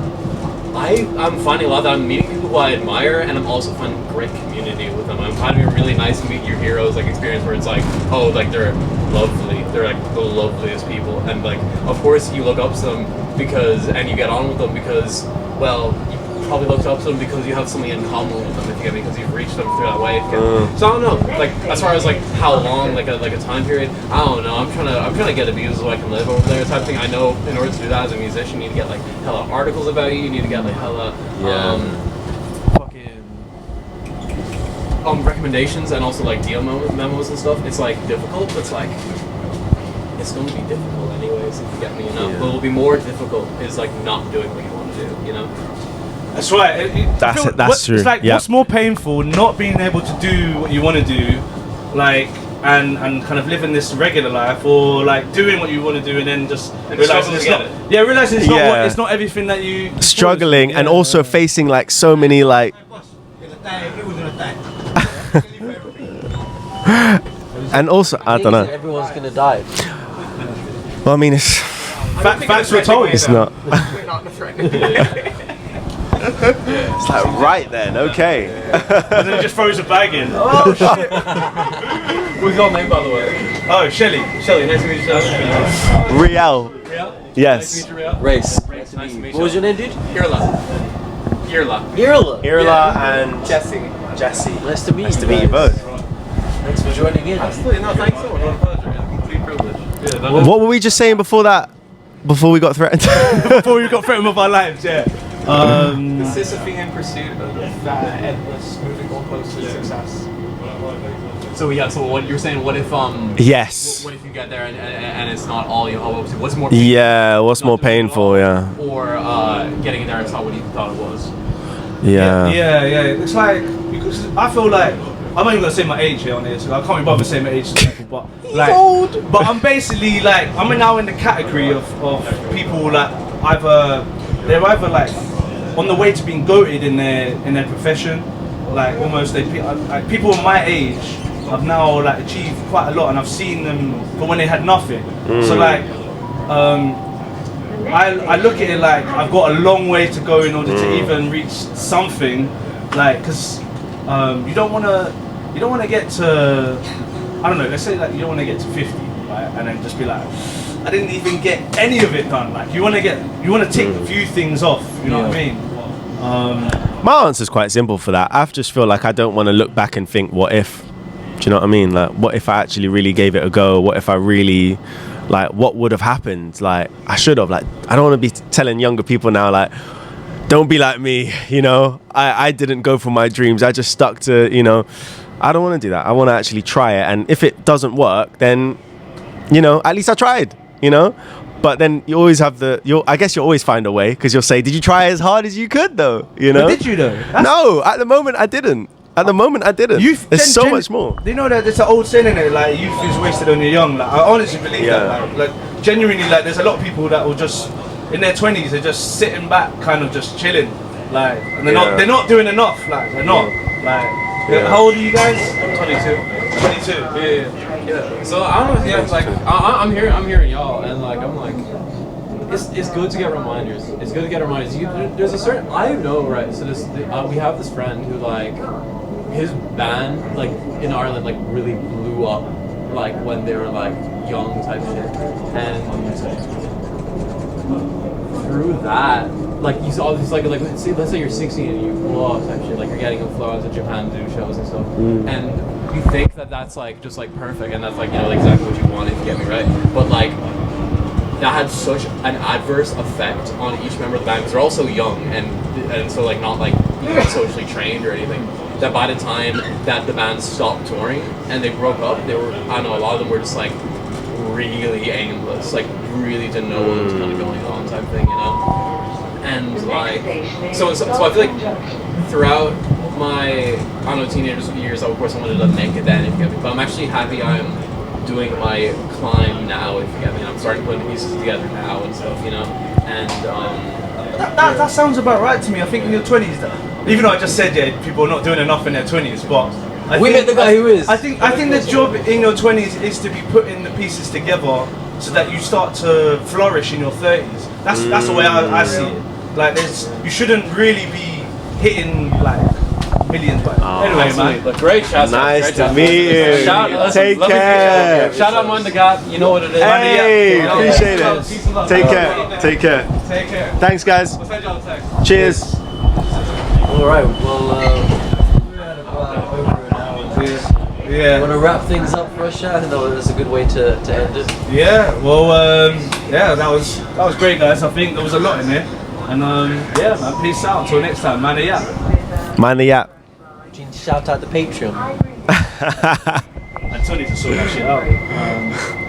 I'm finding a lot that I'm meeting people who I admire, and I'm also finding great community with them. I'm finding it really nice to meet your heroes, like experience where it's like, oh, like they're lovely, they're like the loveliest people, and like of course you look up to them and you get on with them because, well, you probably looked up to them because you have something in common with them, if you get me, because you've reached them through that way. So I don't know, like as far as like how long, like a time period, I don't know. I'm trying to get a view so I can live over there type thing. I know in order to do that as a musician, you need to get like hella articles about you. You need to get like hella recommendations and also like deal memos and stuff. It's like difficult, but it's like it's going to be difficult anyways, if you get me, you know. But it'll be more difficult is like not doing what you want to do, you know. That's right. That's true. It's like what's more painful, not being able to do what you want to do, like and kind of living this regular life, or like doing what you want to do and then just realizing it's not. Yeah, realizing it's not. It's not everything that you struggling and also facing like so many like. And also, I don't know. Everyone's gonna die. Well, I mean, it's Facts were told. it's not. We're not in a threatening It's like right then, okay. And then he just throws a bag in. Oh shit! What's your name, by the way? Oh, Shelly. Shelly, nice to meet you. Real. Real? Yes. Nice to meet you, Real. Race. Nice to meet you. What was your name, dude? Irla. Irla. Irla and Jesse. Jesse. Nice to meet Nice you. to meet you guys. both. Thanks for joining in. Absolutely, no, thanks so much. What a pleasure. It's a complete privilege. Yeah, What were we just saying before that? Before we got threatened? Before we got threatened with our lives, yeah. the Sisyphean pursuit of that endless moving goalposts to success. So yeah, so what you're saying? What if Yes. What if you get there and it's not all you hope to? What's more? Painful? Yeah, what's Not more doing it at painful, all, yeah. Or getting in there and it's not what you thought it was. Yeah. Yeah. It's like, because I feel like, I'm not even gonna say my age here on this, so I can't be bothered saying my age to people, but like, but I'm basically like, I'm now in the category of people that they're either like on the way to being goated in their profession, like almost like people of my age have now like achieved quite a lot, and I've seen them from when they had nothing. So like, I look at it like I've got a long way to go in order to even reach something, like, because you don't want to get to, I don't know, let's say like you don't want to get to 50, right, and then just be like, I didn't even get any of it done. Like you want to tick a few things off, you know what I mean? My answer's quite simple for that. I just feel like I don't want to look back and think, what if? Do you know what I mean? Like, what if I actually really gave it a go? What if I really, like, what would have happened? Like, I should have. Like, I don't want to be telling younger people now, like, don't be like me, you know? I didn't go for my dreams. I just stuck to, you know, I don't want to do that. I want to actually try it. And if it doesn't work, then, you know, at least I tried, you know? But then you always have I guess you'll always find a way, because you'll say, did you try as hard as you could though? You know? But did you though? No, at the moment I didn't. There's so much more. Do you know that there's an old saying in it, like, youth is wasted when you're young? Like, I honestly believe that. Like genuinely, like, there's a lot of people that will just, in their 20s, they're just sitting back, kind of just chilling, like, and they're not doing enough. Like, they're not. Like, how old are you guys? I'm 22. 22. Yeah. So I don't know. Yeah, it's like I'm hearing y'all, and like I'm like, it's good to get reminders. It's good to get reminders. There's a certain, I know, right? So we have this friend who, like, his band, like, in Ireland, like, really blew up, like, when they were, like, young type shit, and through that, like, you saw this, like let's say you're 16 and you blow up type shit, like, you're getting influenced to Japan to do shows and stuff, and you think that that's, like, just, like, perfect, and that's, like, you know, like, exactly what you want, if you get me right, but, like, that had such an adverse effect on each member of the band, because they're also young, and so, like, not, like, even socially trained or anything, that by the time that the band stopped touring and they broke up, they were, I don't know, a lot of them were just, like, really aimless, like, really didn't know what was kind of going on type thing, you know? And, like, so I feel like throughout my, I don't know, teenage years, of course I wanted to make it then, if you get me, but I'm actually happy I'm doing my climb now, if you get me. I'm starting to put the pieces together now and stuff, you know? And, that sounds about right to me. I think in your 20s, even though I just said, yeah, people are not doing enough in their 20s, but We met the guy who is. I think the job in your 20s is to be putting the pieces together so that you start to flourish in your 30s. That's the way I see it. Like, you shouldn't really be hitting, like, millions. But anyway, man. Look, great chat. Nice to meet you. Take care. Shout out Mind the Gap. You know what it is. Hey, appreciate it. Take care. Take care. Thanks, guys. We'll send you all a text. Cheers. All right. Well, we're at about over an hour. You want to wrap things up for us, Shad? I think that's a good way to end it. Yeah. Well, that was great, guys. I think there was a lot in there, and yeah, man. Peace out. Until next time, man. Yeah. Mind the yap. Shout out the Patreon. I still need to sort that shit out.